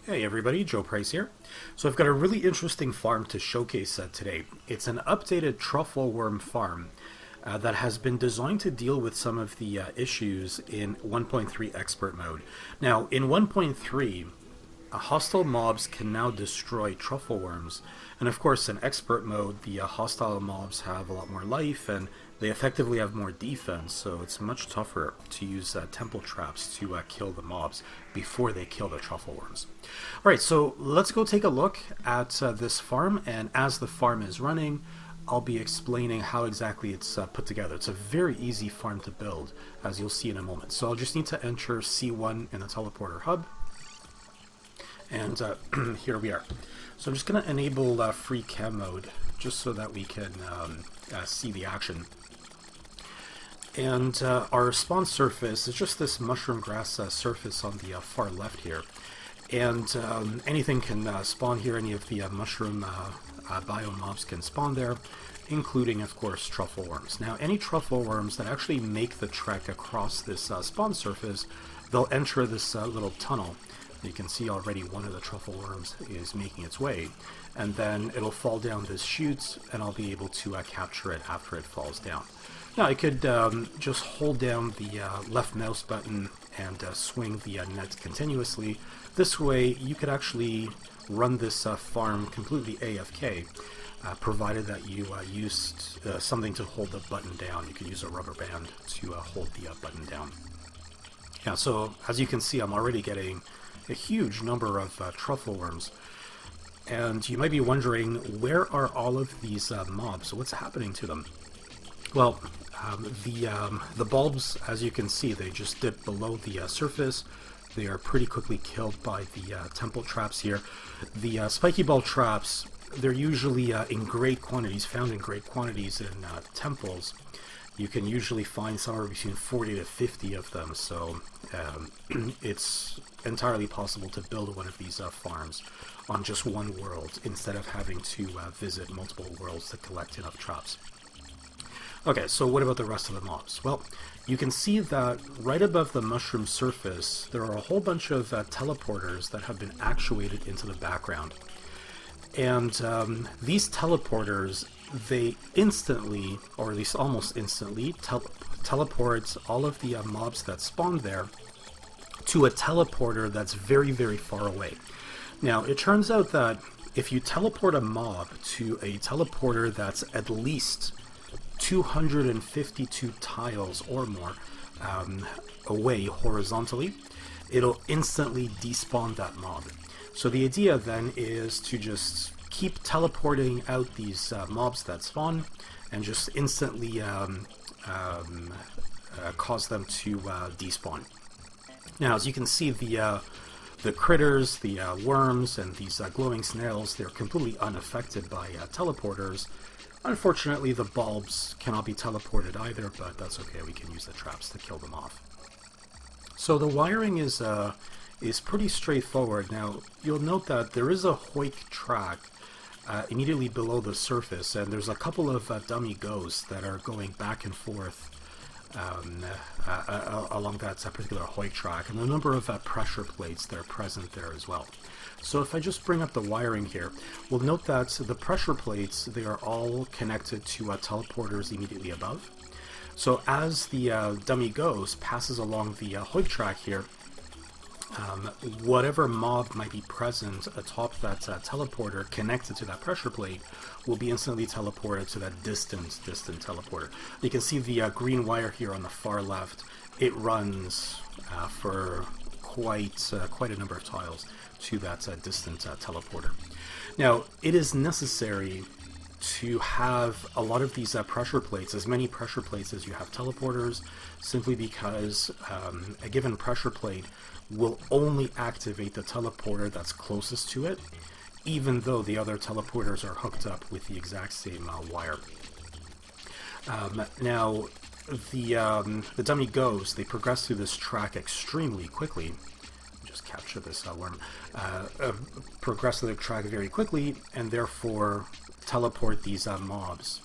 Hey everybody, Joe Price here. So I've got a really interesting farm to showcase today. It's an updated Truffle Worm Farm that has been designed to deal with some of the issues in 1.3 Expert Mode. Now, in 1.3, hostile mobs can now destroy truffle worms, and of course in Expert Mode, the hostile mobs have a lot more life and they effectively have more defense, so it's much tougher to use temple traps to kill the mobs before they kill the truffle worms. Alright, so let's go take a look at this farm, and as the farm is running, I'll be explaining how exactly it's put together. It's a very easy farm to build, as you'll see in a moment. So I'll just need to enter C1 in the teleporter hub, and here we are. So I'm just going to enable free cam mode, just so that we can see the action. And our spawn surface is just this mushroom grass surface on the far left here. And anything can spawn here, any of the mushroom biome mobs can spawn there, including, of course, truffle worms. Now, any truffle worms that actually make the trek across this spawn surface, they'll enter this little tunnel. You can see already one of the truffle worms is making its way, and then it'll fall down this chute, and I'll be able to capture it after it falls down. Now, I could just hold down the left mouse button and swing the net continuously. This way, you could actually run this farm completely AFK, provided that you used something to hold the button down. You could use a rubber band to hold the button down. Yeah, so as you can see, I'm already getting a huge number of truffle worms. And you might be wondering, where are all of these mobs? What's happening to them? Well, the bulbs, as you can see, they just dip below the surface. They are pretty quickly killed by the temple traps here. The spiky bulb traps, they're usually in great quantities, found in great quantities in temples. You can usually find somewhere between 40 to 50 of them, so it's entirely possible to build one of these farms on just one world instead of having to visit multiple worlds to collect enough traps. Okay, so what about the rest of the mobs? Well, you can see that right above the mushroom surface, there are a whole bunch of teleporters that have been actuated into the background. And these teleporters, they instantly, or at least almost instantly, teleport all of the mobs that spawn there to a teleporter that's very, very far away. Now, it turns out that if you teleport a mob to a teleporter that's at least 252 tiles or more away horizontally, it'll instantly despawn that mob. So the idea then is to just keep teleporting out these mobs that spawn and just instantly cause them to despawn. Now, as you can see, the critters, the worms, and these glowing snails, they're completely unaffected by teleporters. Unfortunately, the bulbs cannot be teleported either, but that's okay. We can use the traps to kill them off. So the wiring is pretty straightforward. Now, you'll note that there is a hoik track immediately below the surface, and there's a couple of dummy ghosts that are going back and forth along that particular hoik track, and a number of pressure plates that are present there as well. So if I just bring up the wiring here, we'll note that the pressure plates, they are all connected to teleporters immediately above. So as the dummy ghost passes along the hoik track here, whatever mob might be present atop that teleporter connected to that pressure plate will be instantly teleported to that distant teleporter. You can see the green wire here on the far left. It runs for quite a number of tiles to that distant teleporter. Now, it is necessary to have a lot of these pressure plates, as many pressure plates as you have teleporters, simply because a given pressure plate will only activate the teleporter that's closest to it, even though the other teleporters are hooked up with the exact same wire. Now, the dummy ghosts, they progress through this track extremely quickly. Just capture this worm. Progress through the track very quickly, and therefore teleport these mobs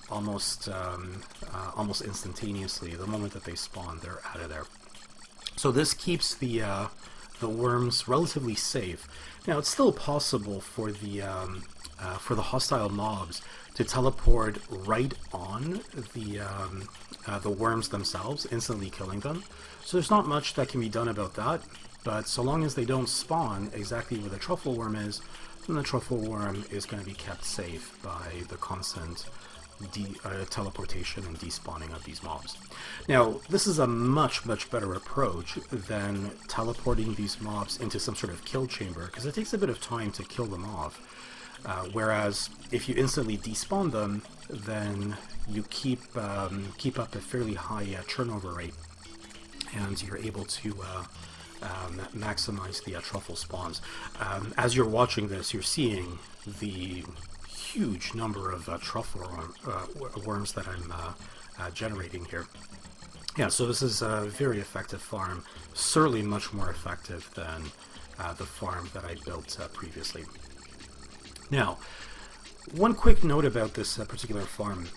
almost instantaneously. The moment that they spawn, they're out of there. So this keeps the the worms relatively safe. Now, it's still possible for the hostile mobs to teleport right on the worms themselves, instantly killing them. So there's not much that can be done about that, but so long as they don't spawn exactly where the truffle worm is, then the truffle worm is going to be kept safe by the constant teleportation and despawning of these mobs. Now, this is a much better approach than teleporting these mobs into some sort of kill chamber, because it takes a bit of time to kill them off. Whereas if you instantly despawn them, then you keep up a fairly high turnover rate, and you're able to maximize the truffle spawns. As you're watching this, you're seeing the huge number of truffle worms that I'm generating here. Yeah, so this is a very effective farm, certainly much more effective than the farm that I built previously. Now, one quick note about this particular farm.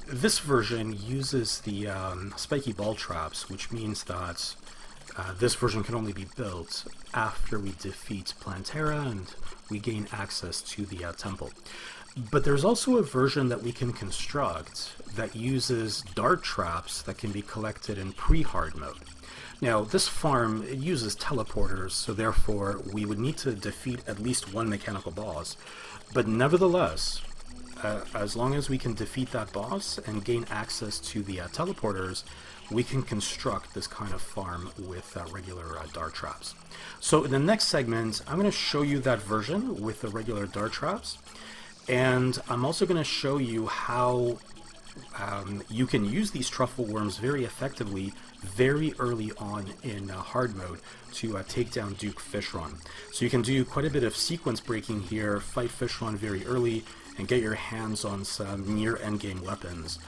This version uses the spiky ball traps, which means that this version can only be built after we defeat Plantera and we gain access to the temple. But there's also a version that we can construct that uses dart traps that can be collected in pre-hard mode. Now, this farm, it uses teleporters, so therefore we would need to defeat at least one mechanical boss. But nevertheless, as long as we can defeat that boss and gain access to the teleporters, we can construct this kind of farm with regular dart traps. So in the next segment, I'm going to show you that version with the regular dart traps, and I'm also going to show you how you can use these truffle worms very effectively very early on in hard mode to take down Duke Fishron. So you can do quite a bit of sequence breaking here, fight Fishron very early, and get your hands on some near endgame weapons,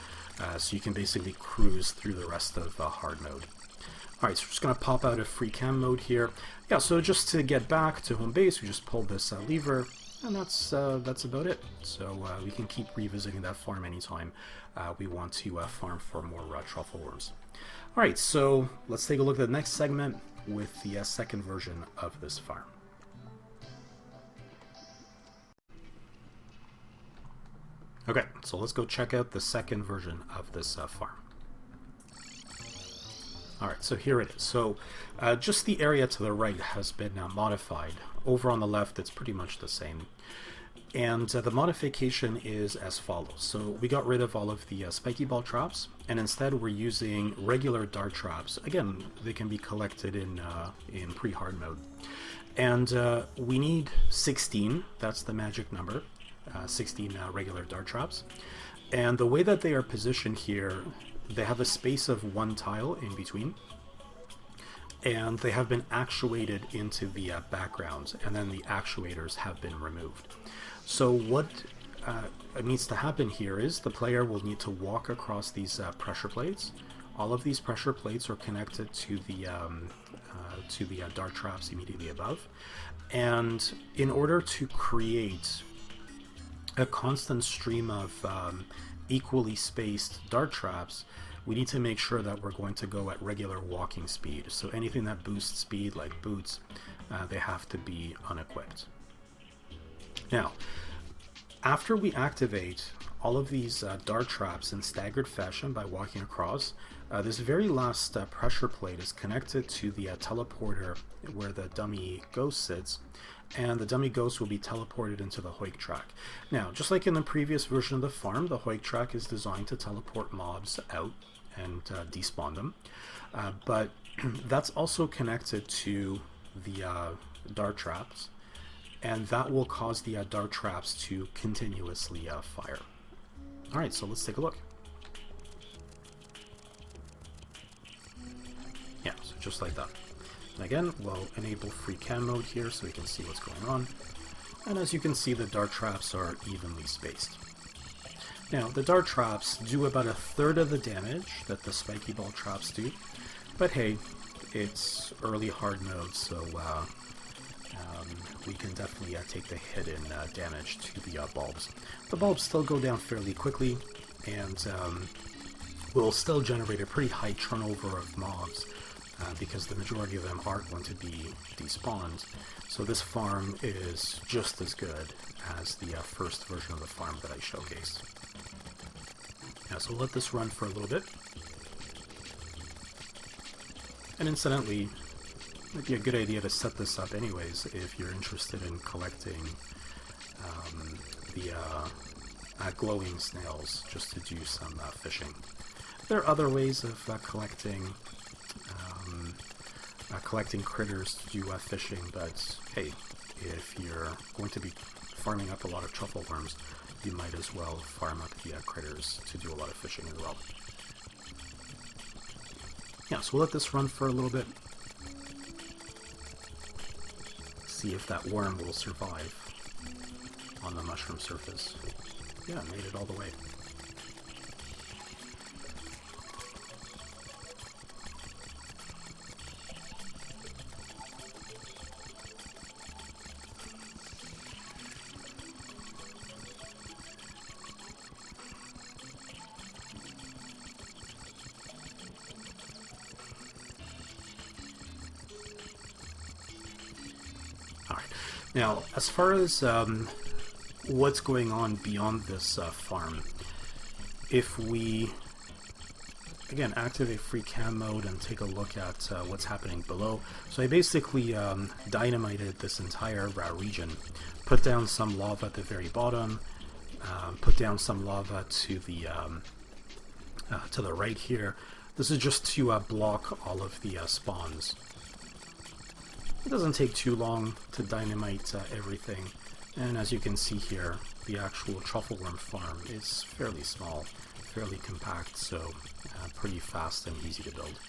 so you can basically cruise through the rest of hard mode. Alright, so we're just going to pop out of free cam mode here. Yeah, so just to get back to home base, we just pull this lever, and that's about it. So we can keep revisiting that farm anytime we want to farm for more truffle worms. Alright, so let's take a look at the next segment with the second version of this farm. Okay, so let's go check out the second version of this farm. Alright, so here it is. So just the area to the right has been modified. Over on the left, it's pretty much the same. And the modification is as follows. So we got rid of all of the spiky ball traps, and instead we're using regular dart traps. Again, they can be collected in pre-hard mode. And we need 16, that's the magic number, 16 regular dart traps. And the way that they are positioned here, they have a space of one tile in between, and they have been actuated into the background, and then the actuators have been removed. So what needs to happen here is the player will need to walk across these pressure plates. All of these pressure plates are connected to the dart traps immediately above, and in order to create a constant stream of equally spaced dart traps, we need to make sure that we're going to go at regular walking speed. So anything that boosts speed, like boots, they have to be unequipped. Now, after we activate all of these dart traps in staggered fashion by walking across, this very last pressure plate is connected to the teleporter where the dummy ghost sits, and the dummy ghost will be teleported into the Hoik track. Now, just like in the previous version of the farm, the Hoik track is designed to teleport mobs out and despawn them, but that's also connected to the dart traps, and that will cause the dart traps to continuously fire. Alright, so let's take a look. Yeah, so just like that. And again, we'll enable free cam mode here so we can see what's going on. And as you can see, the dart traps are evenly spaced. Now, the dart traps do about a third of the damage that the spiky ball traps do, but hey, it's early hard mode, so we can definitely take the hit in damage to the bulbs. The bulbs still go down fairly quickly, and will still generate a pretty high turnover of mobs because the majority of them are going to be despawned. So this farm is just as good as the first version of the farm that I showcased. Yeah, so we'll let this run for a little bit. And incidentally, it'd be a good idea to set this up anyways if you're interested in collecting the glowing snails, just to do some fishing. There are other ways of collecting critters to do fishing, but hey, if you're going to be farming up a lot of truffle worms, you might as well farm up the critters to do a lot of fishing as well. Yeah, so we'll let this run for a little bit. See if that worm will survive on the mushroom surface. Yeah, made it all the way. Now, as far as what's going on beyond this farm, if we, again, activate free cam mode and take a look at what's happening below. So I basically dynamited this entire region, put down some lava at the very bottom, put down some lava to the right here. This is just to block all of the spawns. It doesn't take too long to dynamite everything, and as you can see here, the actual Truffle Worm Farm is fairly small, fairly compact, so pretty fast and easy to build.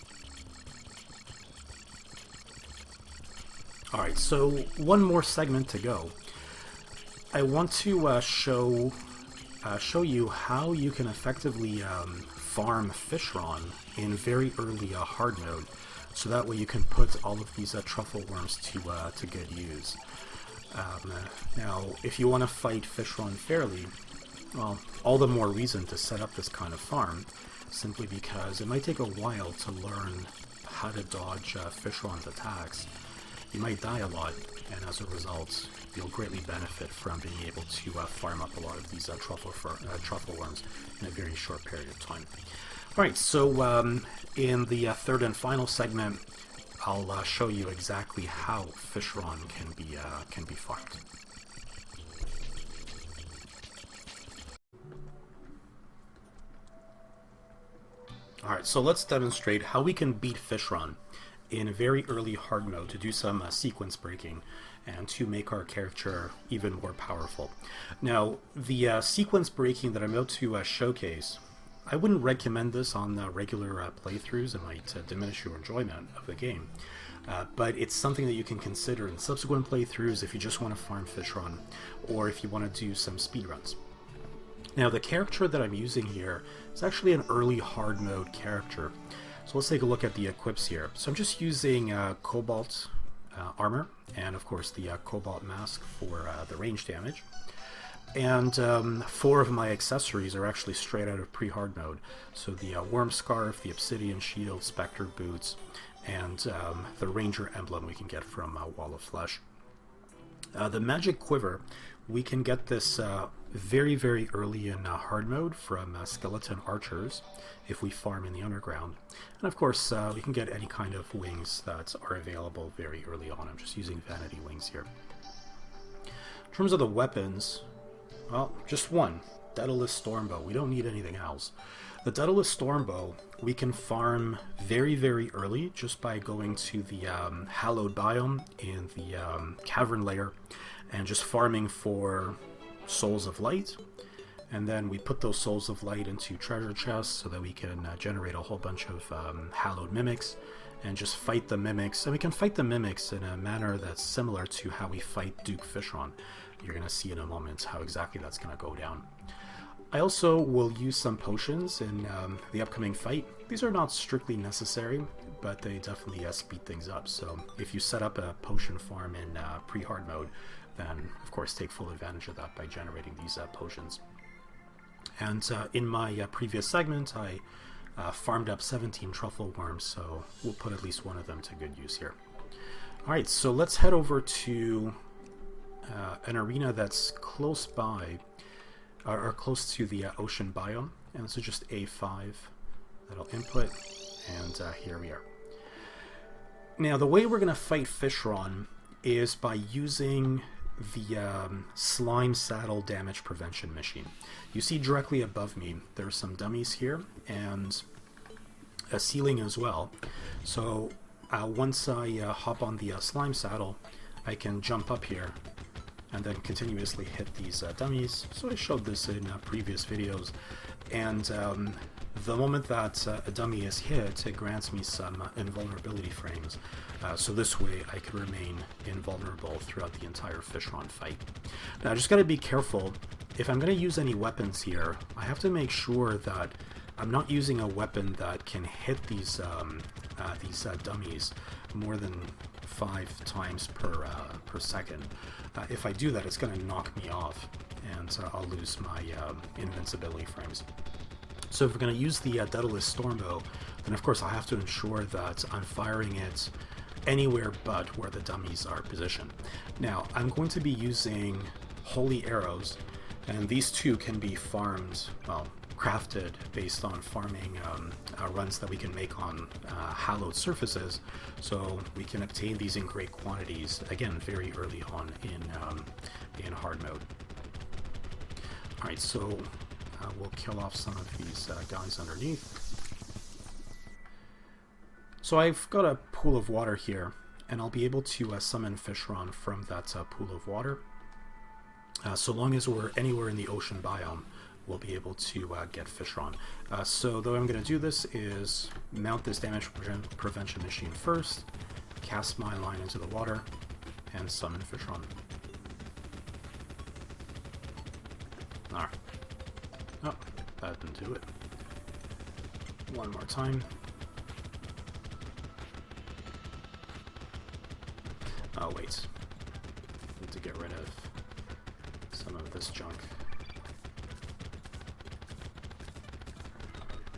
Alright, so one more segment to go. I want to show you how you can effectively farm Fishron in very early hard mode. So that way you can put all of these truffle worms to good use. Now, if you want to fight Fishron fairly, well, all the more reason to set up this kind of farm, simply because it might take a while to learn how to dodge Fishron's attacks. You might die a lot, and as a result, you'll greatly benefit from being able to farm up a lot of these truffle worms in a very short period of time. Alright, so in the third and final segment, I'll show you exactly how Fishron can be farmed. Alright, so let's demonstrate how we can beat Fishron in very early hard mode to do some sequence breaking and to make our character even more powerful. Now, the sequence breaking that I'm about to showcase, I wouldn't recommend this on regular playthroughs. It might diminish your enjoyment of the game. But it's something that you can consider in subsequent playthroughs if you just want to farm Fishron, or if you want to do some speedruns. Now, the character that I'm using here is actually an early hard mode character. So let's take a look at the equips here. So I'm just using Cobalt armor, and of course the Cobalt mask for the range damage. And 4 of my accessories are actually straight out of pre-hard mode. So the Worm Scarf, the Obsidian Shield, Spectre Boots, and the Ranger Emblem we can get from Wall of Flesh. The Magic Quiver, we can get this very, very early in hard mode from Skeleton Archers if we farm in the underground. And of course, we can get any kind of wings that are available very early on. I'm just using Vanity Wings here. In terms of the weapons, well, just one, Daedalus Stormbow. We don't need anything else. The Daedalus Stormbow we can farm very, very early just by going to the Hallowed biome in the Cavern layer and just farming for Souls of Light. And then we put those Souls of Light into treasure chests so that we can generate a whole bunch of Hallowed Mimics and just fight the Mimics. And we can fight the Mimics in a manner that's similar to how we fight Duke Fishron. You're going to see in a moment how exactly that's going to go down. I also will use some potions in the upcoming fight. These are not strictly necessary, but they definitely speed things up. So if you set up a potion farm in pre-hard mode, then of course take full advantage of that by generating these potions. And in my previous segment, I farmed up 17 truffle worms, so we'll put at least one of them to good use here. Alright, so let's head over to an arena that's close by, or close to the ocean biome, and this is just A5 that'll input, and here we are. Now the way we're going to fight Fishron is by using the slime saddle damage prevention machine. You see directly above me there's some dummies here and a ceiling as well, so once I hop on the slime saddle I can jump up here and then continuously hit these dummies. So I showed this in previous videos, and the moment that a dummy is hit, it grants me some invulnerability frames, so this way I can remain invulnerable throughout the entire Fishron fight. Now I just gotta be careful, if I'm gonna use any weapons here, I have to make sure that I'm not using a weapon that can hit these dummies more than 5 times per second. If I do that, it's going to knock me off, and I'll lose my invincibility frames. So if we're going to use the Daedalus Stormbow, then of course I have to ensure that I'm firing it anywhere but where the dummies are positioned. Now, I'm going to be using Holy Arrows, and these two can be farmed, well, crafted based on farming runs that we can make on hallowed surfaces, so we can obtain these in great quantities, again, very early on in hard mode. Alright, so we'll kill off some of these guys underneath. So I've got a pool of water here, and I'll be able to summon Fishron from that pool of water. So long as we're anywhere in the ocean biome, we'll be able to get Fishron. So the way I'm going to do this is mount this damage prevention machine first, cast my line into the water, and summon Fishron. Alright. Oh, that didn't do it. One more time. Oh wait. Need to get rid of some of this junk.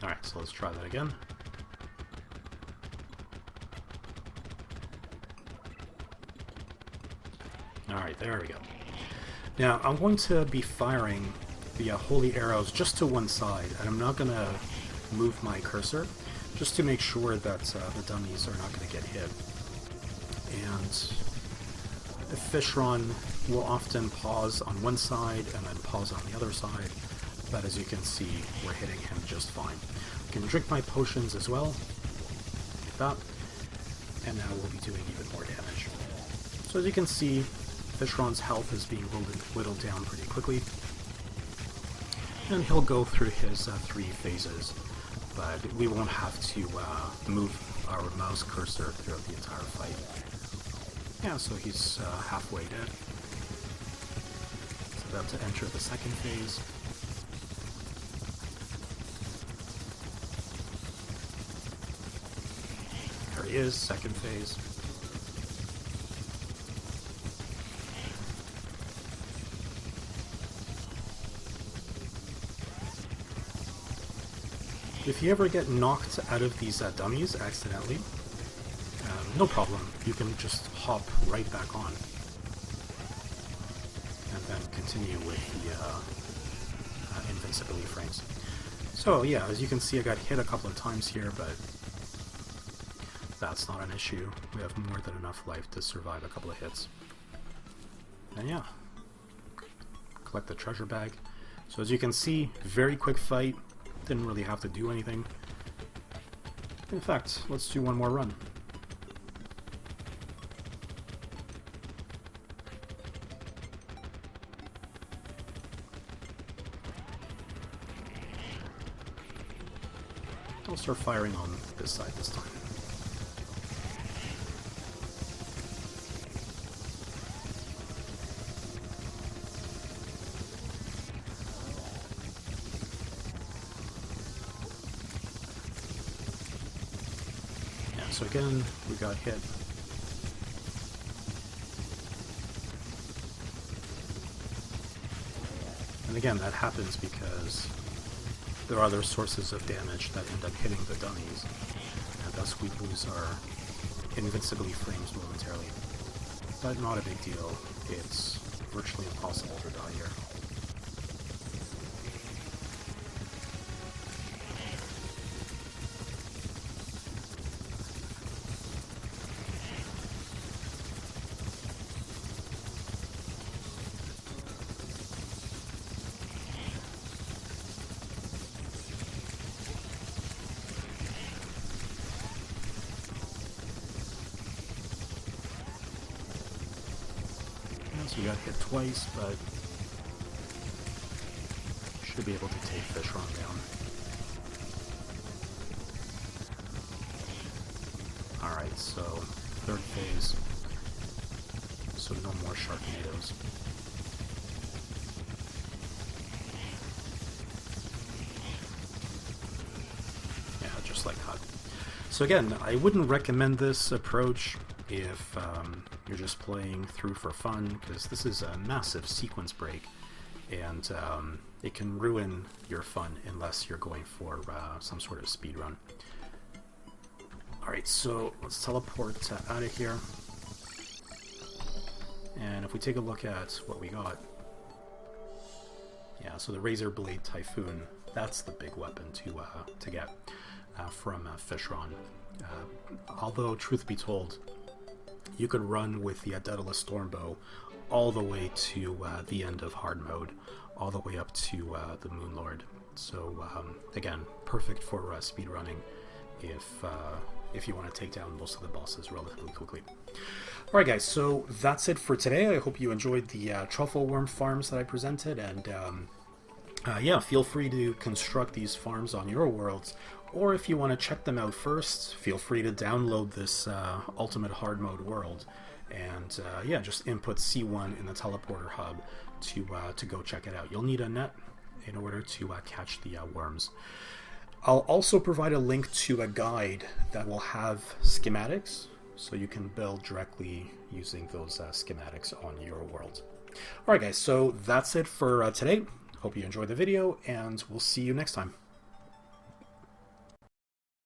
Alright, so let's try that again. Alright, there we go. Now, I'm going to be firing the holy arrows just to one side, and I'm not going to move my cursor, just to make sure that the dummies are not going to get hit. And Fishron will often pause on one side and then pause on the other side, but as you can see, we're hitting him just fine. I can drink my potions as well, like that, and now we'll be doing even more damage. So as you can see, Fishron's health is being whittled down pretty quickly, and he'll go through his 3 phases, but we won't have to move our mouse cursor throughout the entire fight. Yeah, so he's halfway dead. He's about to enter the second phase. There he is, second phase. If you ever get knocked out of these dummies accidentally, no problem, you can just hop right back on and then continue with the invincibility frames. So yeah, as you can see, I got hit a couple of times here, but that's not an issue. We have more than enough life to survive a couple of hits. And yeah, collect the treasure bag. So as you can see, very quick fight, didn't really have to do anything. In fact, let's do one more run. I'll start firing on this side this time. Yeah, so again, we got hit. And again, that happens because there are other sources of damage that end up hitting the dummies, and thus we lose our invincibly frames momentarily. But not a big deal. It's virtually impossible to die here. So we got hit twice, but should be able to take Fishron down. Alright, so third phase. So no more Sharknadoes. Yeah, just like that. So again, I wouldn't recommend this approach if you're just playing through for fun, because this is a massive sequence break, and it can ruin your fun unless you're going for some sort of speed run. Alright, so let's teleport out of here, and if we take a look at what we got, yeah, so the Razor Blade Typhoon, that's the big weapon to get from Fishron. Although, truth be told, you could run with the Daedalus Stormbow all the way to the end of Hardmode, all the way up to the Moonlord. So again, perfect for speedrunning if you want to take down most of the bosses relatively quickly. Alright guys, so that's it for today. I hope you enjoyed the Truffle Worm farms that I presented, and yeah, feel free to construct these farms on your worlds, or if you want to check them out first, feel free to download this Ultimate Hard Mode world, and yeah, just input C1 in the teleporter hub to go check it out. You'll need a net in order to catch the worms. I'll also provide a link to a guide that will have schematics, so you can build directly using those schematics on your world. Alright guys, so that's it for today. Hope you enjoyed the video, and we'll see you next time.